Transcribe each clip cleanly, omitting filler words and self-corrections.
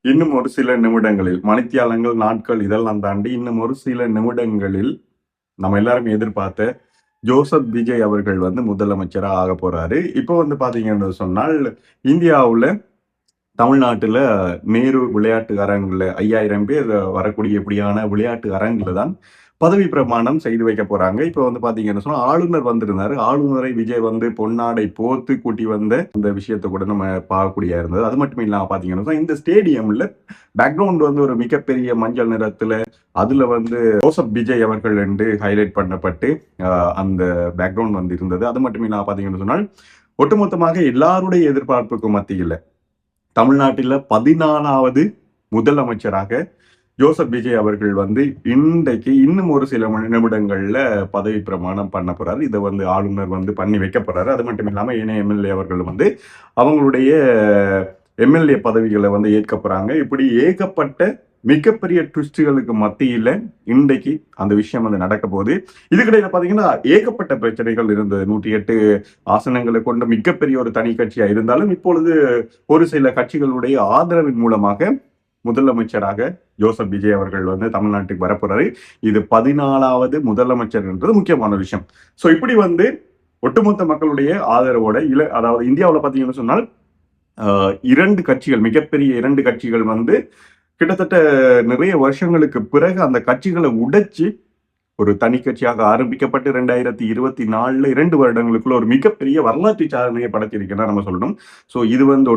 இன்னும் ஒரு சில நிமிடங்களில், மணித்தியாலங்கள், நாட்கள் இதெல்லாம் தாண்டி இன்னும் ஒரு சில நிமிடங்களில் நம்ம எல்லாரும் எதிர்பார்த்த ஜோசப் விஜய் அவர்கள் வந்து முதலமைச்சரா ஆக போறாரு. இப்போ வந்து பாத்தீங்கன்னு சொன்னால், இந்தியாவுல தமிழ்நாட்டுல நேரு விளையாட்டு அரங்குல 5000 பேர் வரக்கூடிய இப்படியான விளையாட்டு அரங்குல தான் பதவி பிரமாணம் செய்து வைக்க போறாங்க. இப்ப வந்து பாத்தீங்கன்னு சொன்னா ஆளுநர் வந்திருந்தாரு. ஆளுநரை விஜய் வந்து பொன்னாடை போர்த்து கூட்டி வந்த இந்த விஷயத்தை கூட நம்ம பார்க்கக்கூடிய இருந்தது. அது மட்டும் இல்லாம பாத்தீங்கன்னு சொன்னா இந்த ஸ்டேடியம்ல பேக்ரவுண்ட் வந்து ஒரு மிகப்பெரிய மஞ்சள் நிறத்துல அதுல வந்து ஜோசப் விஜய் அவர்கள் என்று ஹைலைட் பண்ணப்பட்டு அந்த பேக்ரவுண்ட் வந்து இருந்தது. அது மட்டும் இல்லாம பாத்தீங்கன்னு சொன்னால் ஒட்டுமொத்தமாக எல்லாருடைய எதிர்பார்ப்புக்கும் மத்தியில் தமிழ்நாட்டில் 14வது முதலமைச்சராக ஜோசப் விஜய் அவர்கள் வந்து இன்றைக்கு இன்னும் ஒரு சில நிமிடங்கள்ல பதவி பிரமாணம் பண்ண போறாரு. இதை வந்து ஆளுநர் வந்து பண்ணி வைக்க போறாரு. அது மட்டும் இல்லாம இணைய எம்எல்ஏ அவர்கள் வந்து அவங்களுடைய எம்எல்ஏ பதவிகளை வந்து ஏற்க போறாங்க. இப்படி ஏகப்பட்ட மிகப்பெரிய ட்விஸ்டுகளுக்கு மத்தியில இன்றைக்கு அந்த விஷயம் வந்து நடக்க போகுது. இதுக்கிடையில பாத்தீங்கன்னா ஏகப்பட்ட பிரச்சனைகள் இருந்தது. 108 ஆசனங்களை கொண்ட மிகப்பெரிய ஒரு தனி கட்சியா இருந்தாலும் இப்பொழுது ஒரு சில கட்சிகளுடைய ஆதரவின் மூலமாக முதலமைச்சராக ஜோசப் விஜய் அவர்கள் வந்து தமிழ்நாட்டுக்கு வரப்போறாரு. இது 14வது முதலமைச்சர் என்றது முக்கியமான விஷயம். சோ இப்படி வந்து ஒட்டுமொத்த மக்களுடைய ஆதரவோட அதாவது இந்தியாவில் பாத்தீங்கன்னு சொன்னால் 2 கட்சிகள், மிகப்பெரிய 2 கட்சிகள் வந்து கிட்டத்தட்ட நிறைய வருஷங்களுக்கு பிறகு அந்த கட்சிகளை உடைச்சு ஒரு தனி கட்சியாக ஆரம்பிக்கப்பட்டு 2024 2 வருடங்களுக்குள்ள ஒரு மிகப்பெரிய வரலாற்று சாதனையை படைச்சிருக்குன்னா நம்ம சொல்லணும். ஸோ இது வந்து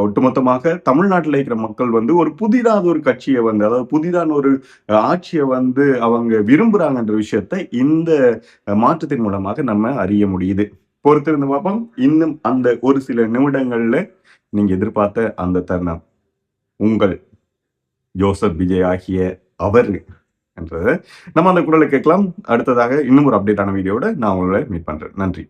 ஒட்டுமொத்தமாக தமிழ்நாட்டில் இருக்கிற மக்கள் வந்து ஒரு புதிதான ஒரு கட்சியை வந்து, அதாவது புதிதான ஒரு ஆட்சியை வந்து அவங்க விரும்புறாங்கன்ற விஷயத்தை இந்த மாற்றத்தின் மூலமாக நம்ம அறிய முடியுது. பொறுத்திருந்து பார்ப்போம். இன்னும் அந்த ஒரு சில நிமிடங்கள்ல நீங்க எதிர்பார்த்த அந்த தருணம் உங்கள் ஜோசப் விஜய் ஆகிய அவர் என்றது நம்ம அந்த குரலை கேட்கலாம். அடுத்ததாக இன்னும் ஒரு அப்டேட்டான வீடியோட நான் உங்களை மீட் பண்றேன். நன்றி.